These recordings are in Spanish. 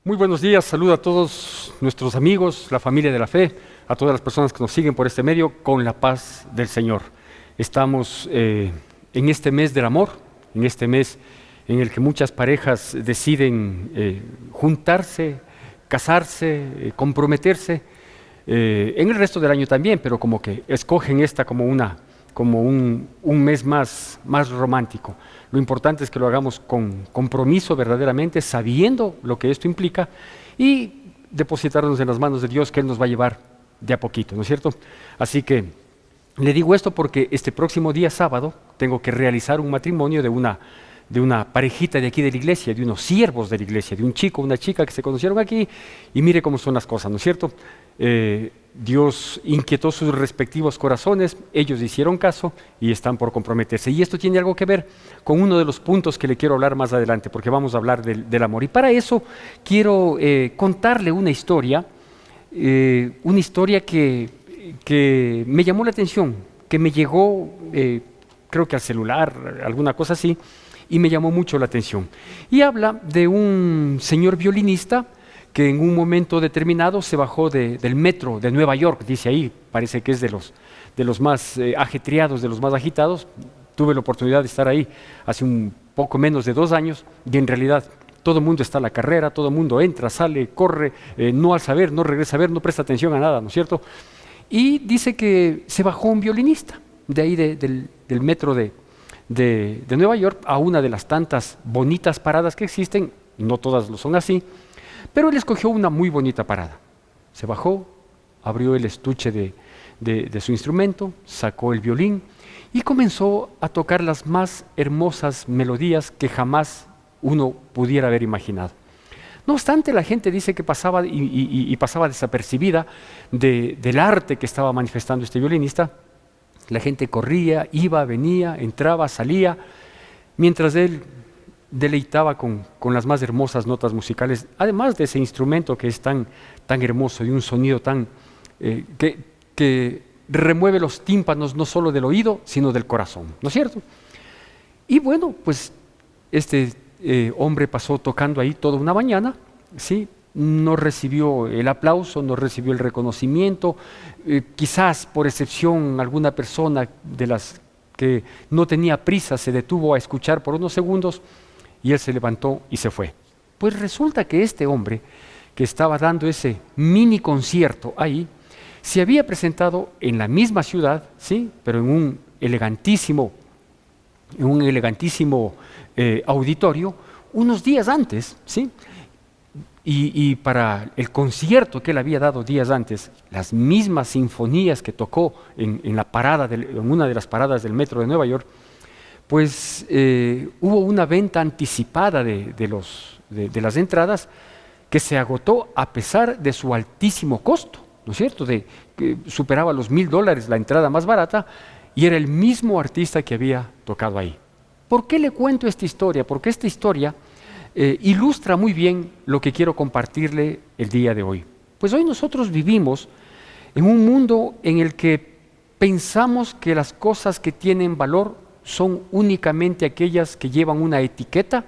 Muy buenos días, saludo a todos nuestros amigos, la familia de la fe, a todas las personas que nos siguen por este medio, con la paz del Señor. Estamos en este mes del amor, en este mes en el que muchas parejas deciden juntarse, casarse, comprometerse, en el resto del año también, pero como que escogen esta como un mes más romántico. Lo importante es que lo hagamos con compromiso verdaderamente, sabiendo lo que esto implica y depositarnos en las manos de Dios, que Él nos va a llevar de a poquito, ¿no es cierto? Así que le digo esto porque este próximo día sábado tengo que realizar un matrimonio de una parejita de aquí de la iglesia, de unos siervos de la iglesia, de un chico, una chica que se conocieron aquí, y mire cómo son las cosas, ¿no es cierto? Dios inquietó sus respectivos corazones, ellos hicieron caso y están por comprometerse. Y esto tiene algo que ver con uno de los puntos que le quiero hablar más adelante, porque vamos a hablar del amor. Y para eso quiero contarle una historia que me llamó la atención, que me llegó, creo que al celular, alguna cosa así, y me llamó mucho la atención. Y habla de un señor violinista que en un momento determinado se bajó del metro de Nueva York, dice ahí, parece que es de los más ajetreados, de los más agitados. Tuve la oportunidad de estar ahí hace un poco menos de 2 años, y en realidad todo el mundo está a la carrera, todo el mundo entra, sale, corre, no al saber, no regresa a ver, no presta atención a nada, ¿no es cierto? Y dice que se bajó un violinista de ahí del metro de Nueva York a una de las tantas bonitas paradas que existen, no todas lo son así, pero él escogió una muy bonita parada. Se bajó, abrió el estuche de su instrumento, sacó el violín y comenzó a tocar las más hermosas melodías que jamás uno pudiera haber imaginado. No obstante, la gente dice que pasaba y pasaba desapercibida del arte que estaba manifestando este violinista. La gente corría, iba, venía, entraba, salía, mientras él deleitaba con las más hermosas notas musicales, además de ese instrumento que es tan hermoso y un sonido que remueve los tímpanos no solo del oído, sino del corazón, ¿no es cierto? Y bueno, pues este hombre pasó tocando ahí toda una mañana, ¿sí? No recibió el aplauso, no recibió el reconocimiento, quizás por excepción alguna persona de las que no tenía prisa se detuvo a escuchar por unos segundos, y él se levantó y se fue. Pues resulta que este hombre que estaba dando ese mini concierto ahí, se había presentado en la misma ciudad, ¿sí? Pero en un elegantísimo auditorio unos días antes, ¿sí? Y para el concierto que él había dado días antes, las mismas sinfonías que tocó en una de las paradas del metro de Nueva York, pues hubo una venta anticipada de las entradas que se agotó a pesar de su altísimo costo, ¿no es cierto? Que superaba los $1,000 la entrada más barata, y era el mismo artista que había tocado ahí. ¿Por qué le cuento esta historia? Porque esta historia ilustra muy bien lo que quiero compartirle el día de hoy. Pues hoy nosotros vivimos en un mundo en el que pensamos que las cosas que tienen valor son únicamente aquellas que llevan una etiqueta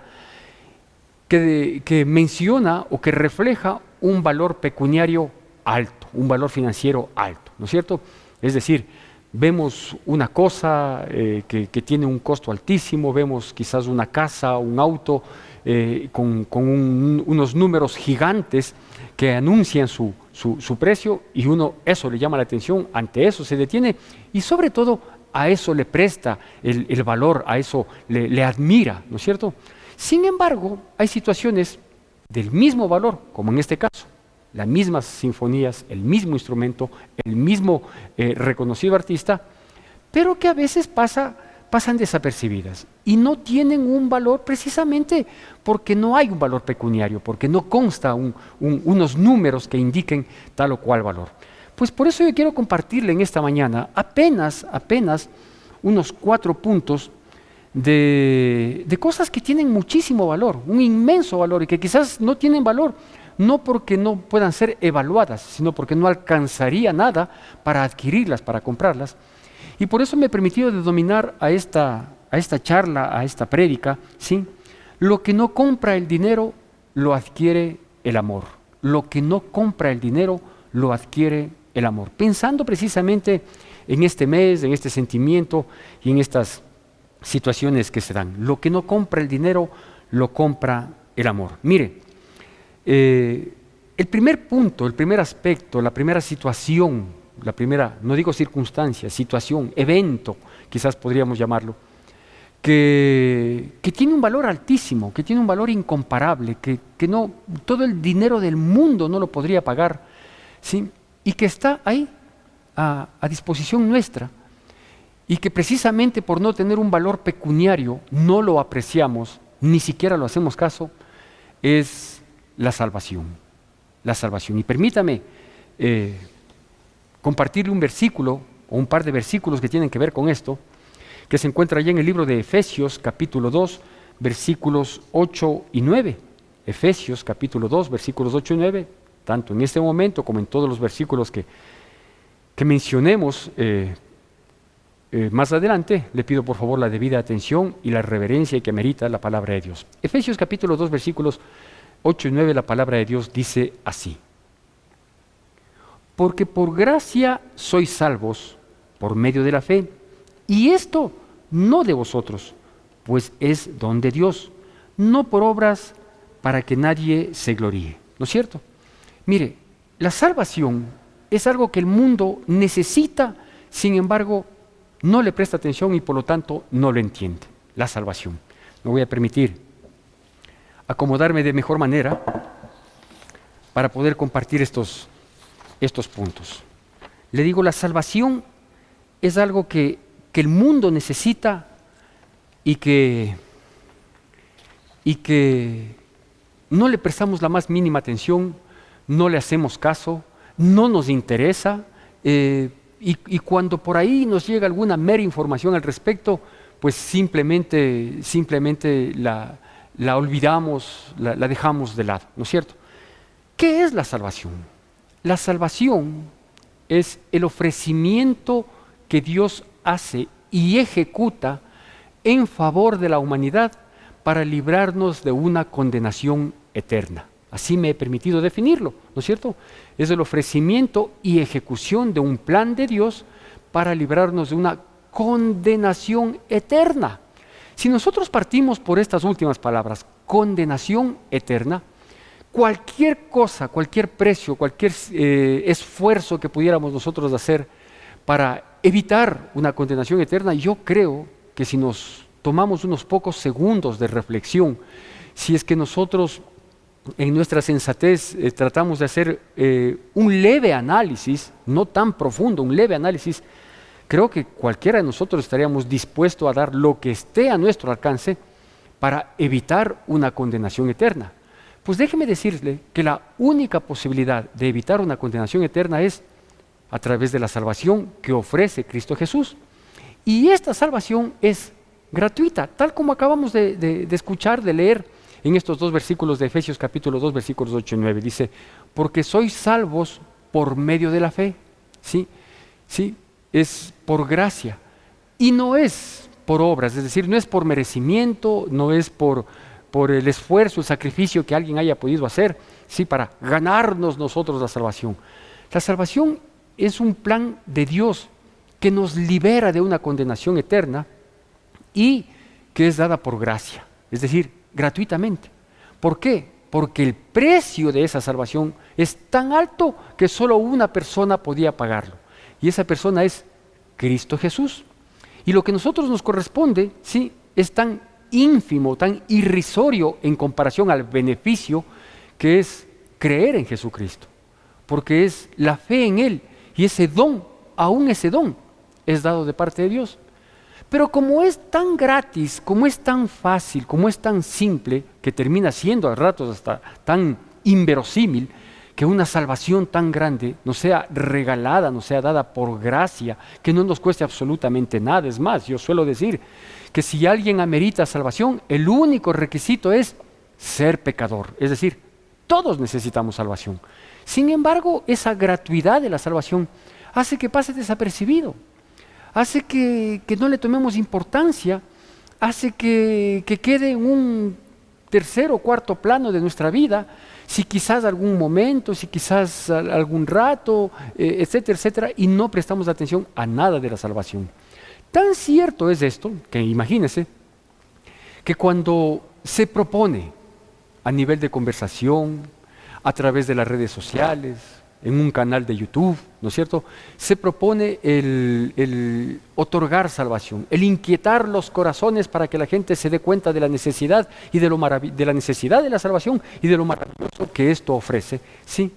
que menciona o que refleja un valor pecuniario alto, un valor financiero alto, ¿no es cierto? Es decir, vemos una cosa que tiene un costo altísimo, vemos quizás una casa, un auto con unos números gigantes que anuncian su precio, y eso le llama la atención, ante eso se detiene y sobre todo a eso le presta el valor, a eso le admira, ¿no es cierto? Sin embargo, hay situaciones del mismo valor, como en este caso, las mismas sinfonías, el mismo instrumento, el mismo reconocido artista, pero que a veces pasan desapercibidas y no tienen un valor precisamente porque no hay un valor pecuniario, porque no consta unos números que indiquen tal o cual valor. Pues por eso yo quiero compartirle en esta mañana apenas unos 4 puntos de cosas que tienen muchísimo valor, un inmenso valor, y que quizás no tienen valor, no porque no puedan ser evaluadas, sino porque no alcanzaría nada para adquirirlas, para comprarlas. Y por eso me he permitido denominar a esta charla, a esta prédica, ¿sí? Lo que no compra el dinero, lo adquiere el amor. Lo que no compra el dinero, lo adquiere el amor. Pensando precisamente en este mes, en este sentimiento y en estas situaciones que se dan. Lo que no compra el dinero, lo compra el amor. Mire, el primer punto, el primer aspecto, la primera situación, la primera, no digo circunstancia, situación, evento, quizás podríamos llamarlo, que tiene un valor altísimo, que tiene un valor incomparable, que no, todo el dinero del mundo no lo podría pagar, ¿sí? Y que está ahí a disposición nuestra, y que precisamente por no tener un valor pecuniario no lo apreciamos, ni siquiera lo hacemos caso, es la salvación. La salvación. Y permítame compartirle un versículo o un par de versículos que tienen que ver con esto, que se encuentra allá en el libro de Efesios capítulo 2, versículos 8 y 9. Efesios capítulo 2, versículos 8 y 9, tanto en este momento como en todos los versículos que mencionemos más adelante, le pido por favor la debida atención y la reverencia que merita la palabra de Dios. Efesios capítulo 2, versículos 8 y 9, la palabra de Dios dice así: porque por gracia sois salvos por medio de la fe, y esto no de vosotros, pues es don de Dios, no por obras para que nadie se gloríe. ¿No es cierto? Mire, la salvación es algo que el mundo necesita, sin embargo, no le presta atención y por lo tanto no lo entiende. La salvación. Me voy a permitir acomodarme de mejor manera para poder compartir estos puntos. Le digo, la salvación es algo que el mundo necesita y que no le prestamos la más mínima atención, no le hacemos caso, no nos interesa, y cuando por ahí nos llega alguna mera información al respecto, pues simplemente la olvidamos, la dejamos de lado, ¿no es cierto? ¿Qué es la salvación? La salvación es el ofrecimiento que Dios hace y ejecuta en favor de la humanidad para librarnos de una condenación eterna. Así me he permitido definirlo, ¿no es cierto? Es el ofrecimiento y ejecución de un plan de Dios para librarnos de una condenación eterna. Si nosotros partimos por estas últimas palabras, condenación eterna, cualquier cosa, cualquier precio, cualquier esfuerzo que pudiéramos nosotros hacer para evitar una condenación eterna, yo creo que si nos tomamos unos pocos segundos de reflexión, si es que nosotros en nuestra sensatez tratamos de hacer un leve análisis, no tan profundo, un leve análisis, creo que cualquiera de nosotros estaríamos dispuestos a dar lo que esté a nuestro alcance para evitar una condenación eterna. Pues déjeme decirle que la única posibilidad de evitar una condenación eterna es a través de la salvación que ofrece Cristo Jesús. Y esta salvación es gratuita, tal como acabamos de escuchar, de leer en estos dos versículos de Efesios capítulo 2, versículos 8 y 9. Dice, porque sois salvos por medio de la fe. ¿Sí? ¿Sí? Es por gracia. Y no es por obras, es decir, no es por merecimiento, no es por el esfuerzo, el sacrificio que alguien haya podido hacer, ¿sí? Para ganarnos nosotros la salvación. La salvación es un plan de Dios que nos libera de una condenación eterna y que es dada por gracia, es decir, gratuitamente. ¿Por qué? Porque el precio de esa salvación es tan alto que solo una persona podía pagarlo. Y esa persona es Cristo Jesús. Y lo que a nosotros nos corresponde, ¿sí? Es tan ínfimo, tan irrisorio en comparación al beneficio que es creer en Jesucristo. Porque es la fe en Él y ese don, aún ese don, es dado de parte de Dios. Pero como es tan gratis, como es tan fácil, como es tan simple, que termina siendo a ratos hasta tan inverosímil, que una salvación tan grande nos sea regalada, nos sea dada por gracia, que no nos cueste absolutamente nada. Es más, yo suelo decir que si alguien amerita salvación, el único requisito es ser pecador. Es decir, todos necesitamos salvación. Sin embargo, esa gratuidad de la salvación hace que pase desapercibido, hace que no le tomemos importancia, hace que quede en un tercer o cuarto plano de nuestra vida, si quizás algún momento, si quizás algún rato, etcétera, etcétera, y no prestamos atención a nada de la salvación. Tan cierto es esto, que imagínense, que cuando se propone a nivel de conversación, a través de las redes sociales, en un canal de YouTube, ¿no es cierto? Se propone el otorgar salvación, el inquietar los corazones para que la gente se dé cuenta de la necesidad y de la necesidad de la salvación y de lo maravilloso que esto ofrece. Sí,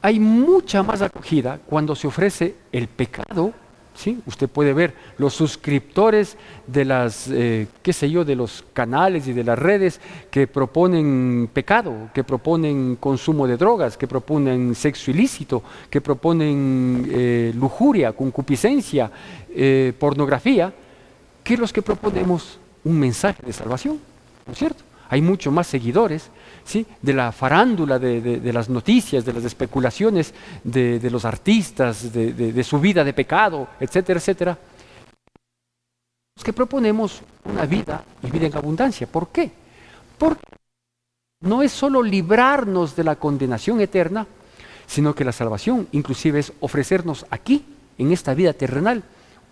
hay mucha más acogida cuando se ofrece el pecado. ¿Sí? Usted puede ver los suscriptores de de los canales y de las redes que proponen pecado, que proponen consumo de drogas, que proponen sexo ilícito, que proponen lujuria, concupiscencia, pornografía, que los que proponemos un mensaje de salvación, ¿no es cierto? Hay mucho más seguidores, ¿sí?, de la farándula, de las noticias, de las especulaciones, de los artistas, de su vida de pecado, etcétera, etcétera. Los que proponemos una vida y vida en abundancia. ¿Por qué? Porque no es solo librarnos de la condenación eterna, sino que la salvación inclusive es ofrecernos aquí, en esta vida terrenal,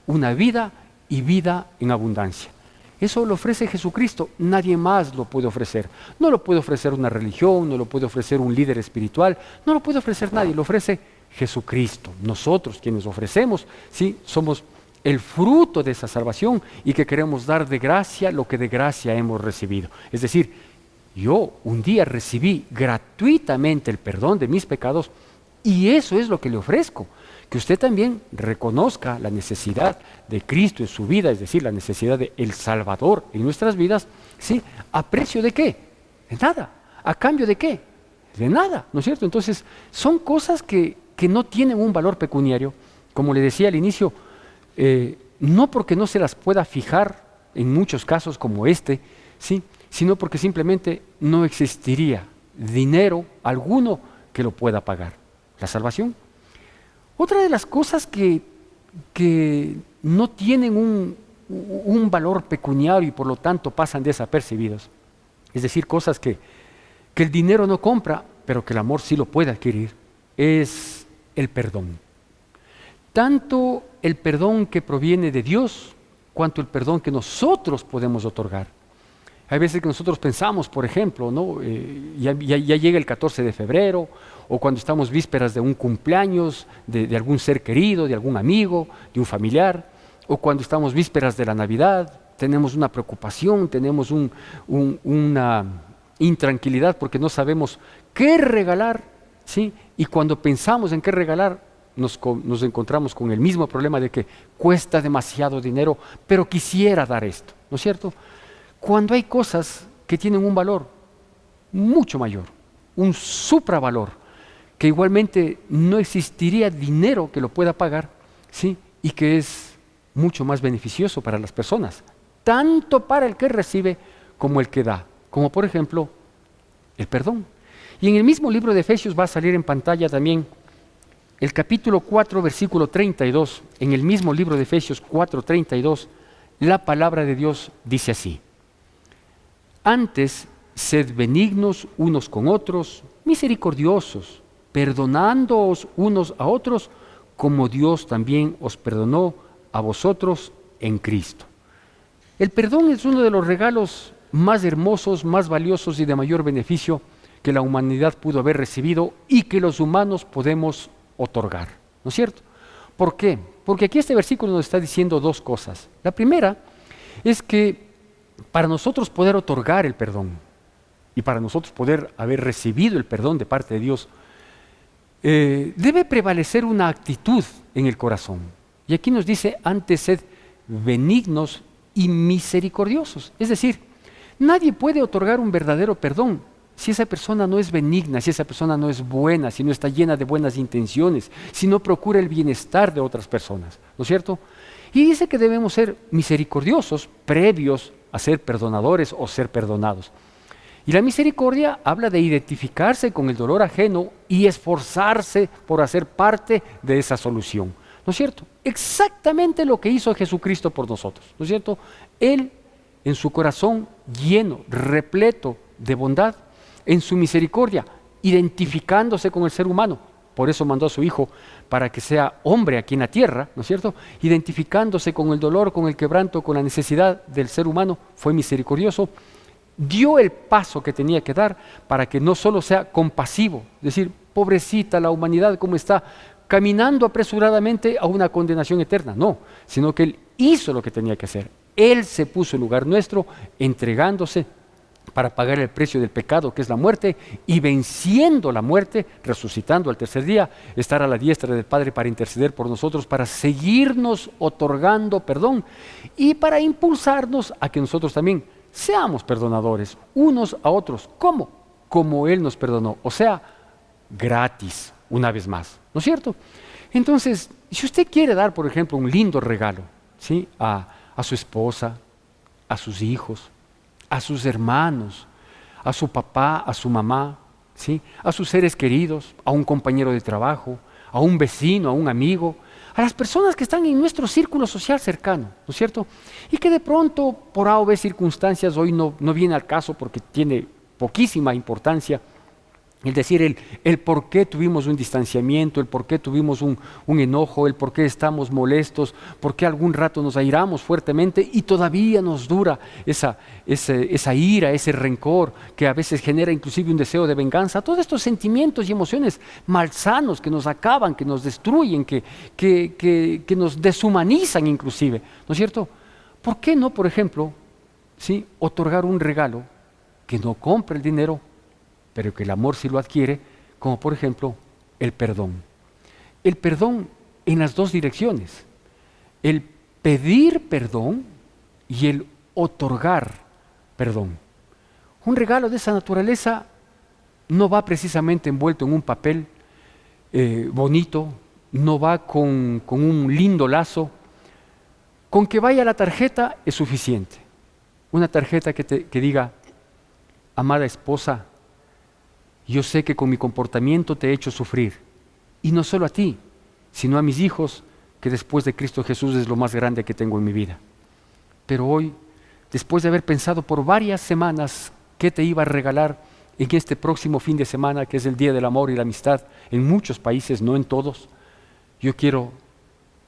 una vida y vida en abundancia. Eso lo ofrece Jesucristo, nadie más lo puede ofrecer. No lo puede ofrecer una religión, no lo puede ofrecer un líder espiritual, no lo puede ofrecer nadie, lo ofrece Jesucristo. Nosotros quienes ofrecemos, sí, somos el fruto de esa salvación y que queremos dar de gracia lo que de gracia hemos recibido. Es decir, yo un día recibí gratuitamente el perdón de mis pecados y eso es lo que le ofrezco. Que usted también reconozca la necesidad de Cristo en su vida, es decir, la necesidad del Salvador en nuestras vidas, ¿sí? ¿A precio de qué? De nada. ¿A cambio de qué? De nada, ¿no es cierto? Entonces, son cosas que no tienen un valor pecuniario, como le decía al inicio, no porque no se las pueda fijar en muchos casos como este, ¿sí?, sino porque simplemente no existiría dinero alguno que lo pueda pagar. La salvación. Otra de las cosas que no tienen un valor pecuniario y por lo tanto pasan desapercibidos, es decir, cosas que el dinero no compra, pero que el amor sí lo puede adquirir, es el perdón. Tanto el perdón que proviene de Dios, cuanto el perdón que nosotros podemos otorgar. Hay veces que nosotros pensamos, por ejemplo, ¿no? Ya llega el 14 de febrero, o cuando estamos vísperas de un cumpleaños de algún ser querido, de algún amigo, de un familiar, o cuando estamos vísperas de la Navidad, tenemos una preocupación, tenemos una intranquilidad porque no sabemos qué regalar, ¿sí? Y cuando pensamos en qué regalar, nos encontramos con el mismo problema de que cuesta demasiado dinero, pero quisiera dar esto, ¿no es cierto? Cuando hay cosas que tienen un valor mucho mayor, un supravalor, que igualmente no existiría dinero que lo pueda pagar, ¿sí?, y que es mucho más beneficioso para las personas, tanto para el que recibe como el que da, como por ejemplo el perdón. Y en el mismo libro de Efesios va a salir en pantalla también el capítulo 4, versículo 32, en el mismo libro de Efesios 4:32, la palabra de Dios dice así: Antes, sed benignos unos con otros, misericordiosos, perdonándoos unos a otros, como Dios también os perdonó a vosotros en Cristo. El perdón es uno de los regalos más hermosos, más valiosos y de mayor beneficio que la humanidad pudo haber recibido y que los humanos podemos otorgar, ¿no es cierto? ¿Por qué? Porque aquí este versículo nos está diciendo dos cosas. La primera es que para nosotros poder otorgar el perdón y para nosotros poder haber recibido el perdón de parte de Dios, debe prevalecer una actitud en el corazón. Y aquí nos dice, antes sed benignos y misericordiosos. Es decir, nadie puede otorgar un verdadero perdón si esa persona no es benigna, si esa persona no es buena, si no está llena de buenas intenciones, si no procura el bienestar de otras personas, ¿no es cierto? Y dice que debemos ser misericordiosos previos a ser perdonadores o ser perdonados. Y la misericordia habla de identificarse con el dolor ajeno y esforzarse por hacer parte de esa solución, ¿no es cierto? Exactamente lo que hizo Jesucristo por nosotros, ¿no es cierto? Él, en su corazón lleno, repleto de bondad, en su misericordia, identificándose con el ser humano. Por eso mandó a su Hijo para que sea hombre aquí en la tierra, ¿no es cierto? Identificándose con el dolor, con el quebranto, con la necesidad del ser humano, fue misericordioso. Dio el paso que tenía que dar para que no solo sea compasivo, es decir, pobrecita la humanidad, cómo está caminando apresuradamente a una condenación eterna, no, sino que Él hizo lo que tenía que hacer. Él se puso en lugar nuestro, entregándose para pagar el precio del pecado, que es la muerte, y venciendo la muerte, resucitando al tercer día, estar a la diestra del Padre para interceder por nosotros, para seguirnos otorgando perdón y para impulsarnos a que nosotros también seamos perdonadores unos a otros. ¿Cómo? Como Él nos perdonó, o sea, gratis, una vez más, ¿no es cierto? Entonces, si usted quiere dar, por ejemplo, un lindo regalo, ¿sí?, a su esposa, a sus hijos, a sus hermanos, a su papá, a su mamá, ¿sí?, a sus seres queridos, a un compañero de trabajo, a un vecino, a un amigo, a las personas que están en nuestro círculo social cercano, ¿no es cierto? Y que de pronto, por A o B circunstancias, hoy no viene al caso porque tiene poquísima importancia. Es decir, el por qué tuvimos un distanciamiento, el por qué tuvimos un enojo, el por qué estamos molestos, por qué algún rato nos airamos fuertemente y todavía nos dura esa ira, ese rencor que a veces genera inclusive un deseo de venganza. Todos estos sentimientos y emociones malsanos que nos acaban, que nos destruyen, que nos deshumanizan inclusive, ¿no es cierto? ¿Por qué no, por ejemplo, ¿sí?, otorgar un regalo que no compre el dinero, pero que el amor sí lo adquiere, como por ejemplo el perdón? El perdón en las dos direcciones, el pedir perdón y el otorgar perdón. Un regalo de esa naturaleza no va precisamente envuelto en un papel bonito, no va con un lindo lazo. Con que vaya la tarjeta es suficiente. Una tarjeta que diga: amada esposa, yo sé que con mi comportamiento te he hecho sufrir, y no solo a ti, sino a mis hijos, que después de Cristo Jesús es lo más grande que tengo en mi vida. Pero hoy, después de haber pensado por varias semanas qué te iba a regalar en este próximo fin de semana, que es el Día del Amor y la Amistad, en muchos países, no en todos, yo quiero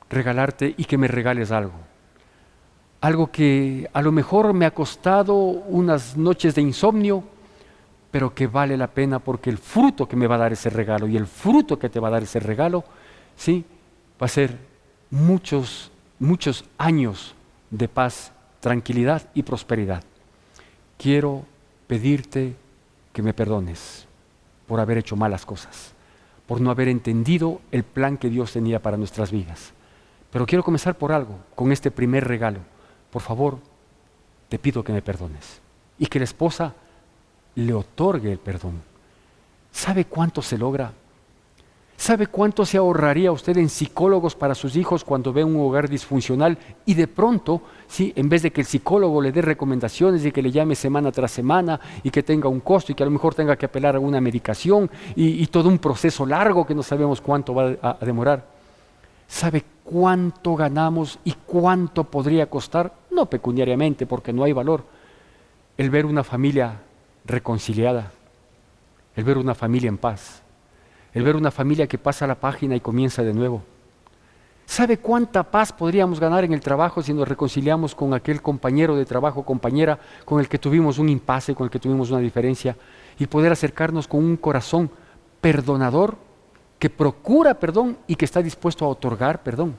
regalarte y que me regales algo. Algo que a lo mejor me ha costado unas noches de insomnio, pero que vale la pena, porque el fruto que me va a dar ese regalo y el fruto que te va a dar ese regalo, ¿sí?, va a ser muchos años de paz, tranquilidad y prosperidad. Quiero pedirte que me perdones por haber hecho malas cosas, por no haber entendido el plan que Dios tenía para nuestras vidas. Pero quiero comenzar por algo, con este primer regalo. Por favor, te pido que me perdones. Y que la esposa le otorgue el perdón. ¿Sabe cuánto se logra? ¿Sabe cuánto se ahorraría usted en psicólogos para sus hijos cuando ve un hogar disfuncional y de pronto, sí, en vez de que el psicólogo le dé recomendaciones y que le llame semana tras semana y que tenga un costo y que a lo mejor tenga que apelar a una medicación y todo un proceso largo que no sabemos cuánto va a demorar? ¿Sabe cuánto ganamos y cuánto podría costar? No pecuniariamente, porque no hay valor. El ver una familia reconciliada, el ver una familia en paz, el ver una familia que pasa la página y comienza de nuevo. ¿Sabe cuánta paz podríamos ganar en el trabajo si nos reconciliamos con aquel compañero de trabajo, compañera, con el que tuvimos un impasse, con el que tuvimos una diferencia, y poder acercarnos con un corazón perdonador, que procura perdón y que está dispuesto a otorgar perdón?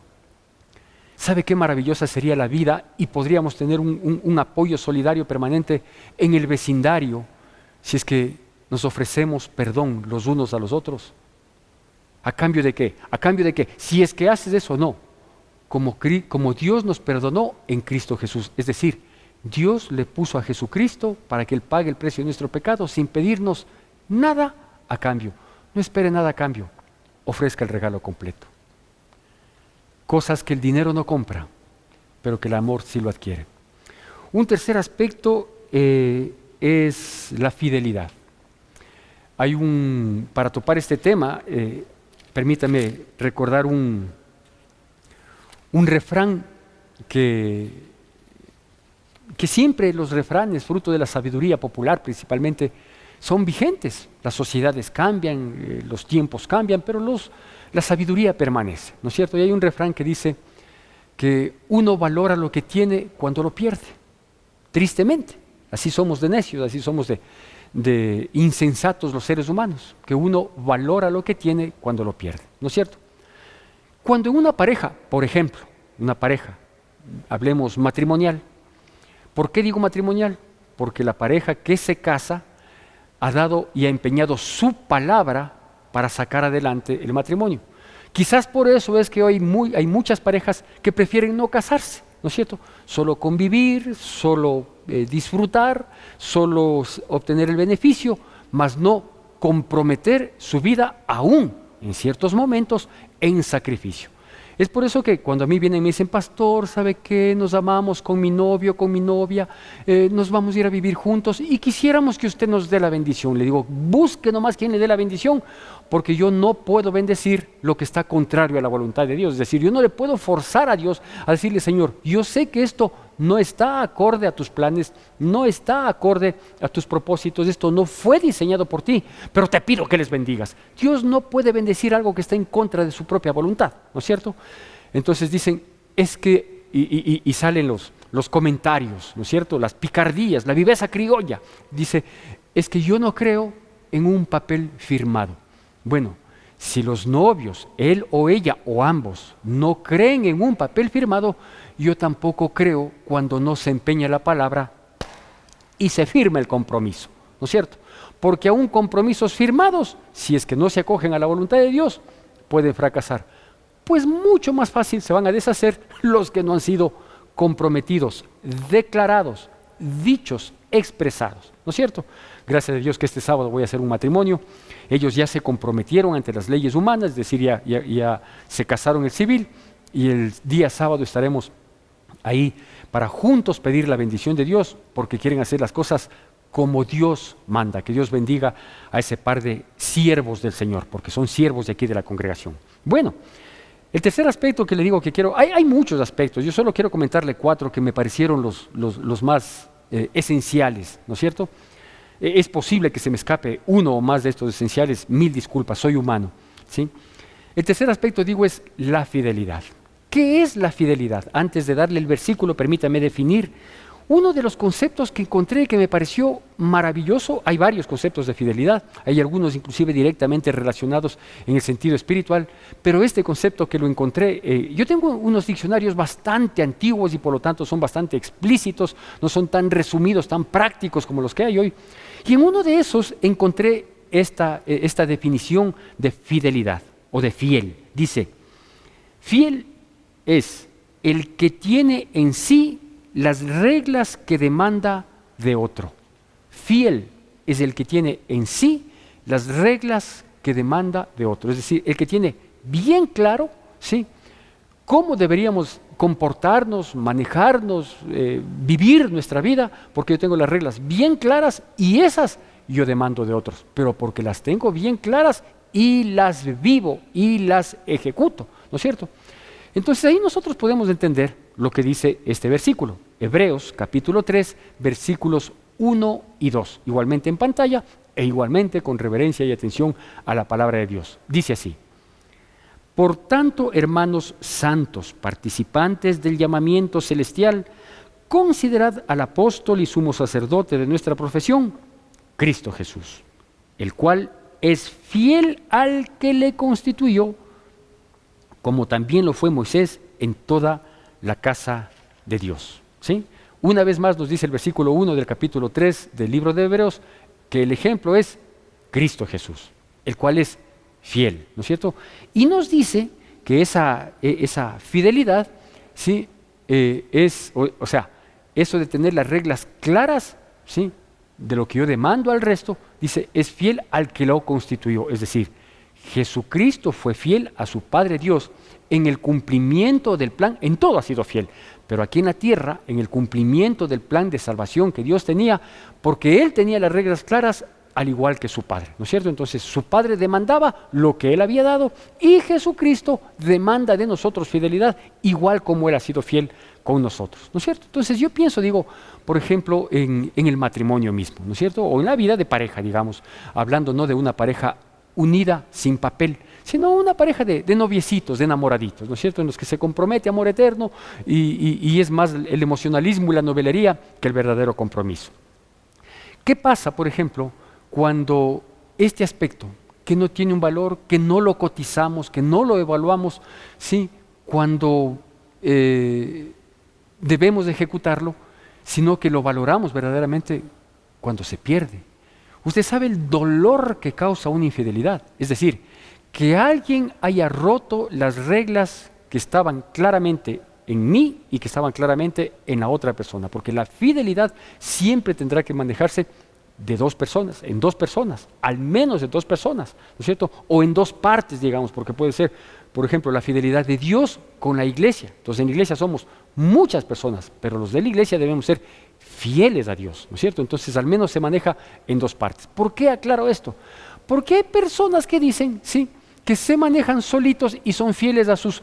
¿Sabe qué maravillosa sería la vida y podríamos tener un apoyo solidario permanente en el vecindario si es que nos ofrecemos perdón los unos a los otros? ¿A cambio de qué? A cambio de que, si es que haces eso, no, como Dios nos perdonó en Cristo Jesús. Es decir, Dios le puso a Jesucristo para que Él pague el precio de nuestro pecado sin pedirnos nada a cambio. No espere nada a cambio, ofrezca el regalo completo. Cosas que el dinero no compra, pero que el amor sí lo adquiere. Un tercer aspecto es la fidelidad. Para topar este tema, permítame recordar un refrán que que siempre los refranes, fruto de la sabiduría popular principalmente, son vigentes. Las sociedades cambian, los tiempos cambian, pero la sabiduría permanece, ¿no es cierto? Y hay un refrán que dice que uno valora lo que tiene cuando lo pierde. Tristemente, así somos de necios, así somos de insensatos los seres humanos, que uno valora lo que tiene cuando lo pierde, ¿no es cierto? Cuando en una pareja, por ejemplo, una pareja, hablemos matrimonial, ¿por qué digo matrimonial? Porque la pareja que se casa ha dado y ha empeñado su palabra para sacar adelante el matrimonio. Quizás por eso es que hoy hay muchas parejas que prefieren no casarse, ¿no es cierto? Solo convivir, solo disfrutar, solo obtener el beneficio, mas no comprometer su vida aún, en ciertos momentos, en sacrificio. Es por eso que cuando a mí vienen y me dicen, pastor, ¿sabe qué? Nos amamos con mi novio, con mi novia, nos vamos a ir a vivir juntos y quisiéramos que usted nos dé la bendición. Le digo, busque nomás quien le dé la bendición, porque yo no puedo bendecir lo que está contrario a la voluntad de Dios. Es decir, yo no le puedo forzar a Dios a decirle, Señor, yo sé que esto no está acorde a tus planes, no está acorde a tus propósitos, esto no fue diseñado por ti, pero te pido que les bendigas. Dios no puede bendecir algo que está en contra de su propia voluntad, ¿no es cierto? Entonces dicen, es que, y salen los comentarios, ¿no es cierto? Las picardías, la viveza criolla. Dice, es que yo no creo en un papel firmado. Bueno, si los novios, él o ella o ambos, no creen en un papel firmado, yo tampoco creo cuando no se empeña la palabra y se firma el compromiso, ¿no es cierto? Porque aún compromisos firmados, si es que no se acogen a la voluntad de Dios, pueden fracasar. Pues mucho más fácil se van a deshacer los que no han sido comprometidos, declarados, dichos, expresados, ¿no es cierto? Gracias a Dios que este sábado voy a hacer un matrimonio. Ellos ya se comprometieron ante las leyes humanas, es decir, ya se casaron en civil, y el día sábado estaremos ahí para juntos pedir la bendición de Dios, porque quieren hacer las cosas como Dios manda. Que Dios bendiga a ese par de siervos del Señor, porque son siervos de aquí de la congregación. Bueno, el tercer aspecto que le digo que quiero, hay muchos aspectos, yo solo quiero comentarle 4 que me parecieron los más esenciales, ¿no es cierto? Es posible que se me escape uno o más de estos esenciales, 1000 disculpas, soy humano, ¿sí? El tercer aspecto, digo, es la fidelidad. ¿Qué es la fidelidad? Antes de darle el versículo, permítame definir uno de los conceptos que encontré que me pareció maravilloso. Hay varios conceptos de fidelidad, hay algunos inclusive directamente relacionados en el sentido espiritual, pero este concepto que lo encontré, yo tengo unos diccionarios bastante antiguos y por lo tanto son bastante explícitos, no son tan resumidos, tan prácticos como los que hay hoy. Y en uno de esos encontré esta definición de fidelidad o de fiel. Dice, fiel es el que tiene en sí las reglas que demanda de otro. Fiel es el que tiene en sí las reglas que demanda de otro. Es decir, el que tiene bien claro, ¿sí?, cómo deberíamos comportarnos, manejarnos, vivir nuestra vida, porque yo tengo las reglas bien claras y esas yo demando de otros, pero porque las tengo bien claras y las vivo y las ejecuto, ¿no es cierto? Entonces ahí nosotros podemos entender lo que dice este versículo, Hebreos capítulo 3, versículos 1 y 2, igualmente en pantalla e igualmente con reverencia y atención a la palabra de Dios. Dice así, por tanto, hermanos santos, participantes del llamamiento celestial, considerad al apóstol y sumo sacerdote de nuestra profesión, Cristo Jesús, el cual es fiel al que le constituyó, como también lo fue Moisés en toda la casa de Dios. ¿Sí? Una vez más nos dice el versículo 1 del capítulo 3 del libro de Hebreos que el ejemplo es Cristo Jesús, el cual es fiel, ¿no es cierto? Y nos dice que esa fidelidad, ¿sí?, o sea, eso de tener las reglas claras, ¿sí?, de lo que yo demando al resto, dice, es fiel al que lo constituyó. Es decir, Jesucristo fue fiel a su Padre Dios en el cumplimiento del plan, en todo ha sido fiel, pero aquí en la tierra, en el cumplimiento del plan de salvación que Dios tenía, porque Él tenía las reglas claras, al igual que su Padre, ¿no es cierto? Entonces su Padre demandaba lo que Él había dado y Jesucristo demanda de nosotros fidelidad, igual como Él ha sido fiel con nosotros, ¿no es cierto? Entonces yo pienso, digo, por ejemplo, en el matrimonio mismo, ¿no es cierto? O en la vida de pareja, digamos, hablando no de una pareja unida sin papel, sino una pareja de noviecitos, de enamoraditos, ¿no es cierto? En los que se compromete amor eterno y es más el emocionalismo y la novelería que el verdadero compromiso. ¿Qué pasa, por ejemplo, cuando este aspecto, que no tiene un valor, que no lo cotizamos, que no lo evaluamos, ¿sí? Cuando debemos de ejecutarlo, sino que lo valoramos verdaderamente cuando se pierde? Usted sabe el dolor que causa una infidelidad, es decir, que alguien haya roto las reglas que estaban claramente en mí y que estaban claramente en la otra persona, porque la fidelidad siempre tendrá que manejarse de dos personas, en dos personas, al menos de dos personas, ¿no es cierto? O en dos partes, digamos, porque puede ser, por ejemplo, la fidelidad de Dios con la iglesia. Entonces, en la iglesia somos muchas personas, pero los de la iglesia debemos ser fieles a Dios, ¿no es cierto? Entonces, al menos se maneja en dos partes. ¿Por qué aclaro esto? Porque hay personas que dicen, sí, que se manejan solitos y son fieles a sus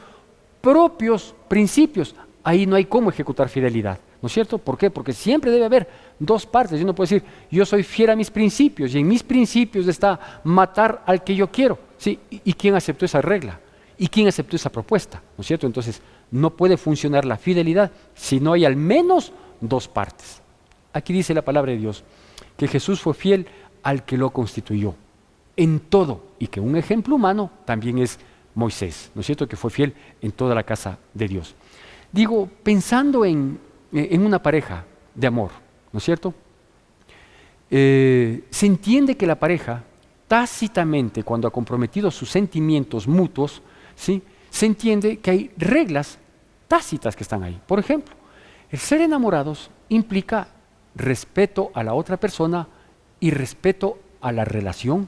propios principios. Ahí no hay cómo ejecutar fidelidad, ¿no es cierto? ¿Por qué? Porque siempre debe haber dos partes. Y uno puede decir, yo soy fiel a mis principios y en mis principios está matar al que yo quiero. ¿Sí? ¿Y quién aceptó esa regla? ¿Y quién aceptó esa propuesta? ¿No es cierto? Entonces, no puede funcionar la fidelidad si no hay al menos dos partes. Aquí dice la palabra de Dios que Jesús fue fiel al que lo constituyó en todo, y que un ejemplo humano también es Moisés, ¿no es cierto? Que fue fiel en toda la casa de Dios. Digo, pensando en una pareja de amor, ¿no es cierto? Se entiende que la pareja, tácitamente, cuando ha comprometido sus sentimientos mutuos, ¿sí? Se entiende que hay reglas tácitas que están ahí. Por ejemplo, el ser enamorados implica respeto a la otra persona y respeto a la relación.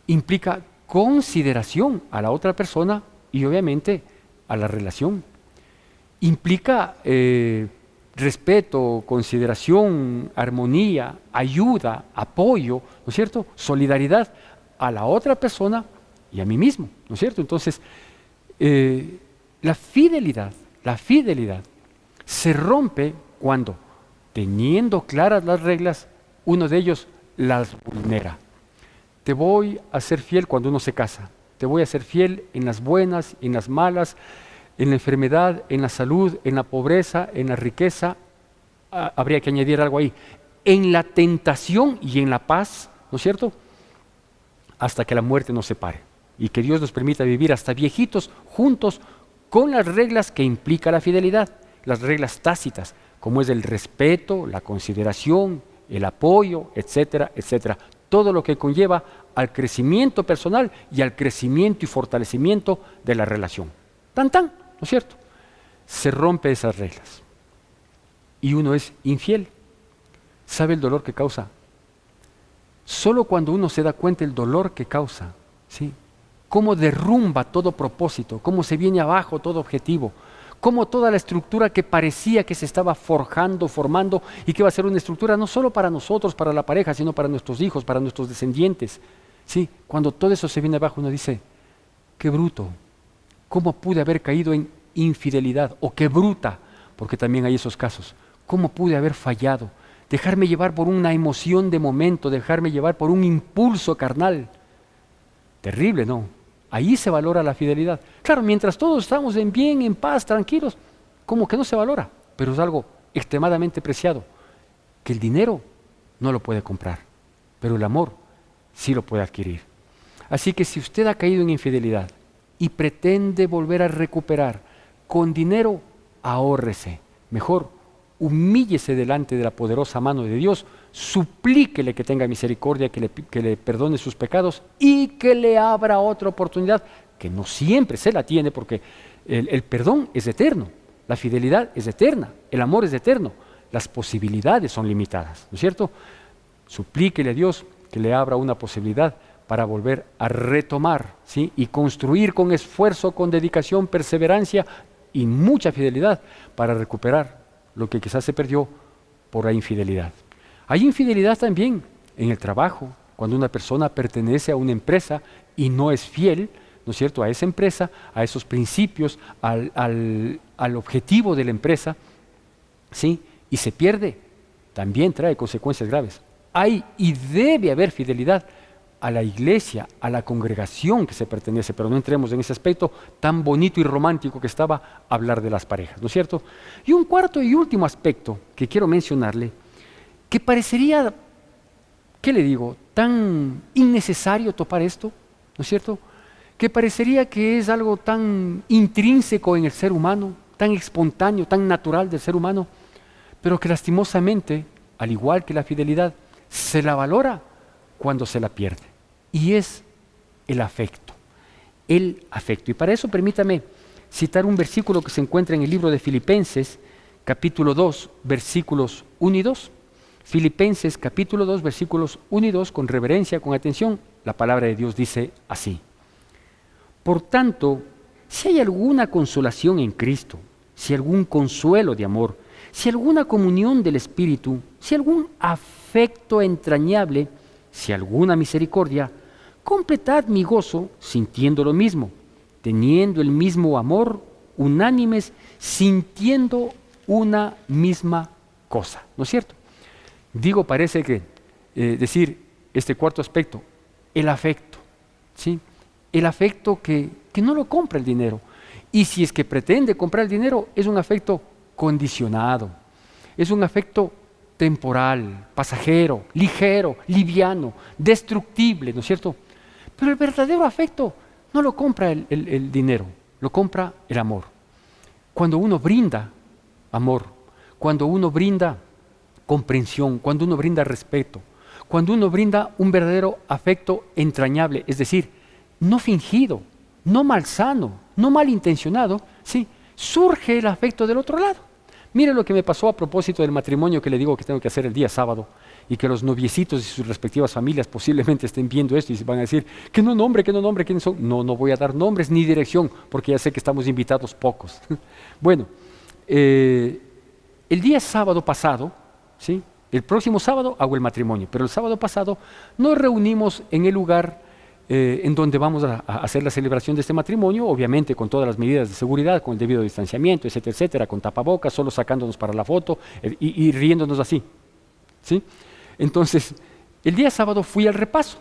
Implica consideración a la otra persona y obviamente a la relación. Implica respeto, consideración, armonía, ayuda, apoyo, ¿no es cierto? Solidaridad a la otra persona y a mí mismo, ¿no es cierto? Entonces, la fidelidad se rompe cuando, teniendo claras las reglas, uno de ellos las vulnera. Te voy a ser fiel cuando uno se casa. Te voy a ser fiel en las buenas, en las malas, en la enfermedad, en la salud, en la pobreza, en la riqueza. Habría que añadir algo ahí. En la tentación y en la paz, ¿no es cierto? Hasta que la muerte nos separe. Y que Dios nos permita vivir hasta viejitos juntos con las reglas que implica la fidelidad, las reglas tácitas, como es el respeto, la consideración, el apoyo, etcétera, etcétera. Todo lo que conlleva al crecimiento personal y al crecimiento y fortalecimiento de la relación. Tan, ¿no es cierto? Se rompe esas reglas y uno es infiel. ¿Sabe el dolor que causa? Solo cuando uno se da cuenta del dolor que causa, ¿sí? Cómo derrumba todo propósito, cómo se viene abajo todo objetivo, cómo toda la estructura que parecía que se estaba forjando, formando y que va a ser una estructura no solo para nosotros, para la pareja, sino para nuestros hijos, para nuestros descendientes. ¿Sí? Cuando todo eso se viene abajo, uno dice, qué bruto, ¿cómo pude haber caído en infidelidad? O qué bruta, porque también hay esos casos. ¿Cómo pude haber fallado? Dejarme llevar por una emoción de momento, dejarme llevar por un impulso carnal. Terrible, ¿no? Ahí se valora la fidelidad. Claro, mientras todos estamos en bien, en paz, tranquilos, como que no se valora, pero es algo extremadamente preciado, que el dinero no lo puede comprar, pero el amor sí lo puede adquirir. Así que si usted ha caído en infidelidad y pretende volver a recuperar con dinero, ahórrese. Mejor, humíllese delante de la poderosa mano de Dios, suplíquele que tenga misericordia, que le perdone sus pecados y que le abra otra oportunidad, que no siempre se la tiene, porque el perdón es eterno, la fidelidad es eterna, el amor es eterno, las posibilidades son limitadas, ¿no es cierto? Suplíquele a Dios que le abra una posibilidad para volver a retomar, ¿sí? Y construir con esfuerzo, con dedicación, perseverancia y mucha fidelidad para recuperar lo que quizás se perdió por la infidelidad. Hay infidelidad también en el trabajo, cuando una persona pertenece a una empresa y no es fiel, ¿no es cierto?, a esa empresa, a esos principios, al objetivo de la empresa. ¿sí? Y se pierde, también trae consecuencias graves. Hay y debe haber fidelidad a la iglesia, a la congregación que se pertenece, pero no entremos en ese aspecto tan bonito y romántico que estaba hablar de las parejas, ¿no es cierto? Y un cuarto y último aspecto que quiero mencionarle, que parecería, ¿qué le digo?, tan innecesario topar esto, ¿no es cierto?, que parecería que es algo tan intrínseco en el ser humano, tan espontáneo, tan natural del ser humano, pero que lastimosamente, al igual que la fidelidad, se la valora cuando se la pierde. Y es el afecto. El afecto. Y para eso permítame citar un versículo que se encuentra en el libro de Filipenses, capítulo 2, versículos 1 y 2. Filipenses, capítulo 2, versículos 1 y 2, con reverencia, con atención, la palabra de Dios dice así. Por tanto, si hay alguna consolación en Cristo, si algún consuelo de amor, si alguna comunión del Espíritu, si algún afecto entrañable, si alguna misericordia, completad mi gozo sintiendo lo mismo, teniendo el mismo amor, unánimes, sintiendo una misma cosa. ¿No es cierto? Digo, parece que decir este cuarto aspecto, el afecto, ¿sí? El afecto que no lo compra el dinero. Y si es que pretende comprar el dinero, es un afecto condicionado, es un afecto temporal, pasajero, ligero, liviano, destructible, ¿no es cierto? Pero el verdadero afecto no lo compra el dinero, lo compra el amor. Cuando uno brinda amor, cuando uno brinda comprensión, cuando uno brinda respeto, cuando uno brinda un verdadero afecto entrañable, es decir, no fingido, no malsano, no malintencionado, ¿sí? Surge el afecto del otro lado. Mire lo que me pasó a propósito del matrimonio que le digo que tengo que hacer el día sábado y que los noviecitos y sus respectivas familias posiblemente estén viendo esto y se van a decir, que no nombre, ¿quiénes son? No, no voy a dar nombres ni dirección porque ya sé que estamos invitados pocos. Bueno, el día sábado pasado, ¿sí? El próximo sábado hago el matrimonio, pero el sábado pasado nos reunimos en el lugar en donde vamos a hacer la celebración de este matrimonio, obviamente con todas las medidas de seguridad, con el debido distanciamiento, etcétera, etcétera, con tapabocas, solo sacándonos para la foto y riéndonos así, ¿sí? Entonces, el día sábado fui al repaso,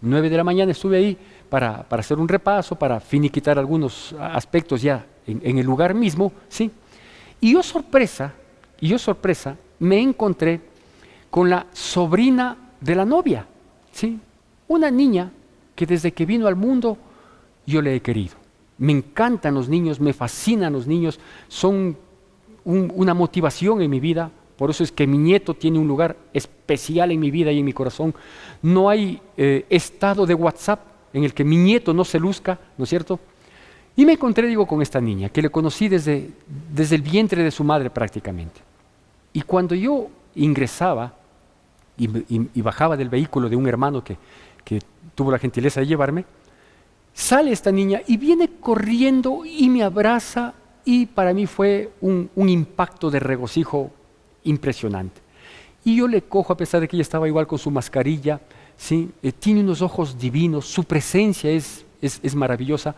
9 de la mañana estuve ahí para hacer un repaso, para finiquitar algunos aspectos ya en el lugar mismo, ¿sí? Y yo sorpresa, me encontré con la sobrina de la novia, ¿sí? Una niña que desde que vino al mundo yo le he querido. Me encantan los niños, me fascinan los niños, son una motivación en mi vida, por eso es que mi nieto tiene un lugar especial en mi vida y en mi corazón. No hay estado de WhatsApp en el que mi nieto no se luzca, ¿no es cierto? Y me encontré, digo, con esta niña, que le conocí desde el vientre de su madre prácticamente. Y cuando yo ingresaba y bajaba del vehículo de un hermano que tuvo la gentileza de llevarme, sale esta niña y viene corriendo y me abraza y para mí fue un impacto de regocijo impresionante. Y yo le cojo, a pesar de que ella estaba igual con su mascarilla, ¿sí? Tiene unos ojos divinos, su presencia es maravillosa,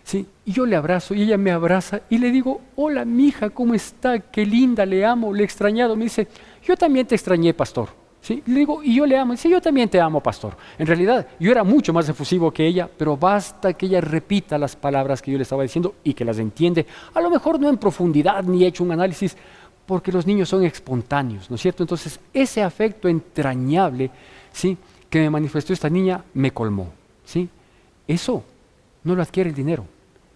¿sí? Y yo le abrazo y ella me abraza y le digo, hola mija, ¿cómo está? Qué linda, le amo, le he extrañado. Me dice, yo también te extrañé, pastor. ¿Sí? Le digo, y yo le amo. Dice, yo también te amo, pastor. En realidad, yo era mucho más efusivo que ella, pero basta que ella repita las palabras que yo le estaba diciendo y que las entiende. A lo mejor no en profundidad ni he hecho un análisis, porque los niños son espontáneos, ¿no es cierto? Entonces, ese afecto entrañable, ¿sí?, que me manifestó esta niña me colmó, ¿sí? Eso no lo adquiere el dinero,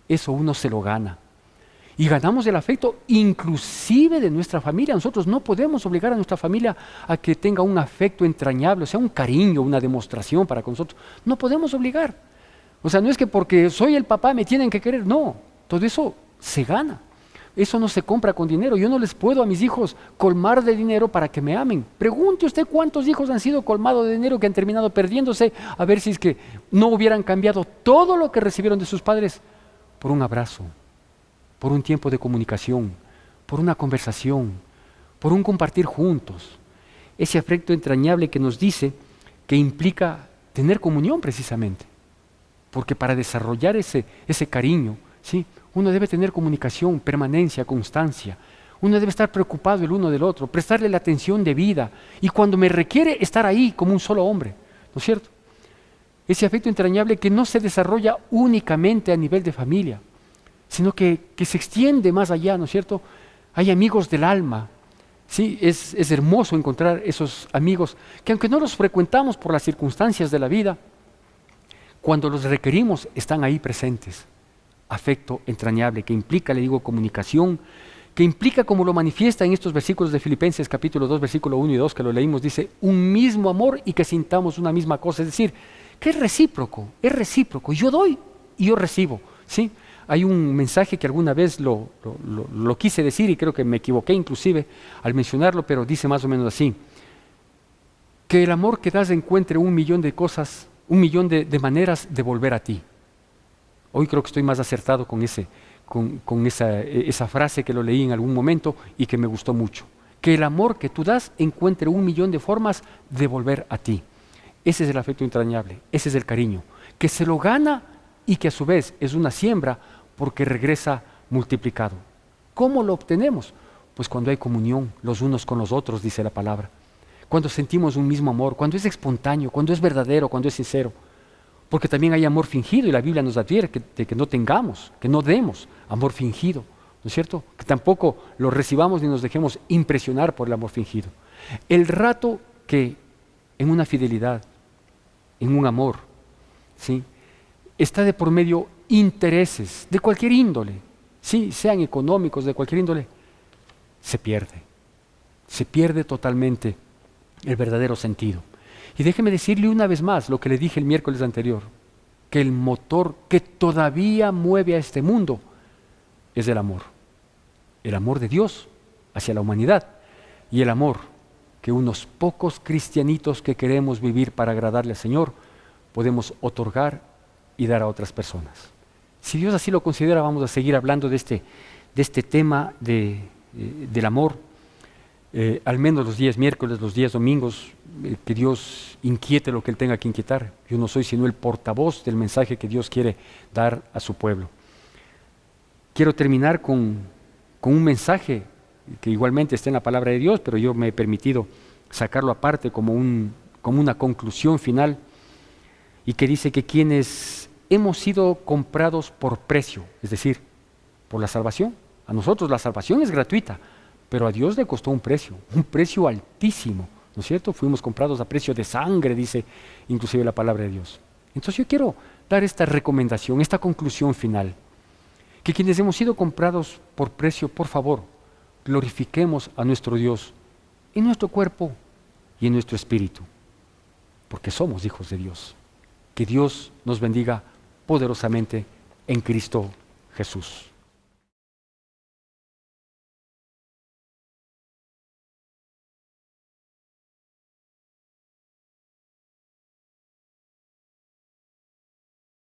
eso uno se lo gana. Y ganamos el afecto inclusive de nuestra familia. Nosotros no podemos obligar a nuestra familia a que tenga un afecto entrañable, o sea, un cariño, una demostración para con nosotros. No podemos obligar. O sea, no es que porque soy el papá me tienen que querer. No, todo eso se gana. Eso no se compra con dinero. Yo no les puedo a mis hijos colmar de dinero para que me amen. Pregunte usted cuántos hijos han sido colmados de dinero que han terminado perdiéndose, a ver si es que no hubieran cambiado todo lo que recibieron de sus padres por un abrazo, por un tiempo de comunicación, por una conversación, por un compartir juntos. Ese afecto entrañable que nos dice que implica tener comunión precisamente. Porque para desarrollar ese cariño, ¿sí?, uno debe tener comunicación, permanencia, constancia. Uno debe estar preocupado el uno del otro, prestarle la atención debida y cuando me requiere estar ahí como un solo hombre, ¿no es cierto? Ese afecto entrañable que no se desarrolla únicamente a nivel de familia, sino que se extiende más allá, ¿no es cierto? Hay amigos del alma. Sí, es hermoso encontrar esos amigos que aunque no los frecuentamos por las circunstancias de la vida, cuando los requerimos están ahí presentes. Afecto entrañable que implica, le digo, comunicación, que implica como lo manifiesta en estos versículos de Filipenses capítulo 2, versículo 1 y 2 que lo leímos, dice, un mismo amor y que sintamos una misma cosa, es decir, que es recíproco, yo doy y yo recibo, ¿sí? Hay un mensaje que alguna vez lo quise decir y creo que me equivoqué inclusive al mencionarlo, pero dice más o menos así, que el amor que das encuentre 1.000.000 de cosas, 1.000.000 de maneras de volver a ti. Hoy creo que estoy más acertado con esa frase que lo leí en algún momento y que me gustó mucho. Que el amor que tú das encuentre 1.000.000 de formas de volver a ti. Ese es el afecto entrañable, ese es el cariño, que se lo gana y que a su vez es una siembra porque regresa multiplicado. ¿Cómo lo obtenemos? Pues cuando hay comunión los unos con los otros, dice la palabra. Cuando sentimos un mismo amor, cuando es espontáneo, cuando es verdadero, cuando es sincero. Porque también hay amor fingido y la Biblia nos advierte de que no tengamos, que no demos amor fingido, ¿no es cierto? Que tampoco lo recibamos ni nos dejemos impresionar por el amor fingido. El rato que en una fidelidad, en un amor, ¿sí?, está de por medio intereses de cualquier índole, ¿sí?, sean económicos, de cualquier índole, se pierde totalmente el verdadero sentido. Y déjeme decirle una vez más lo que le dije el miércoles anterior, que el motor que todavía mueve a este mundo es el amor de Dios hacia la humanidad y el amor que unos pocos cristianitos que queremos vivir para agradarle al Señor podemos otorgar y dar a otras personas. Si Dios así lo considera, vamos a seguir hablando de este tema del amor, al menos los días miércoles, los días domingos, que Dios inquiete lo que Él tenga que inquietar. Yo no soy sino el portavoz del mensaje que Dios quiere dar a su pueblo. Quiero terminar con un mensaje que igualmente está en la palabra de Dios, pero yo me he permitido sacarlo aparte como una conclusión final, y que dice que quienes hemos sido comprados por precio, es decir, por la salvación. A nosotros la salvación es gratuita, pero a Dios le costó un precio altísimo, ¿no es cierto? Fuimos comprados a precio de sangre, dice inclusive la palabra de Dios. Entonces yo quiero dar esta recomendación, esta conclusión final, que quienes hemos sido comprados por precio, por favor, glorifiquemos a nuestro Dios en nuestro cuerpo y en nuestro espíritu, porque somos hijos de Dios. Que Dios nos bendiga poderosamente en Cristo Jesús.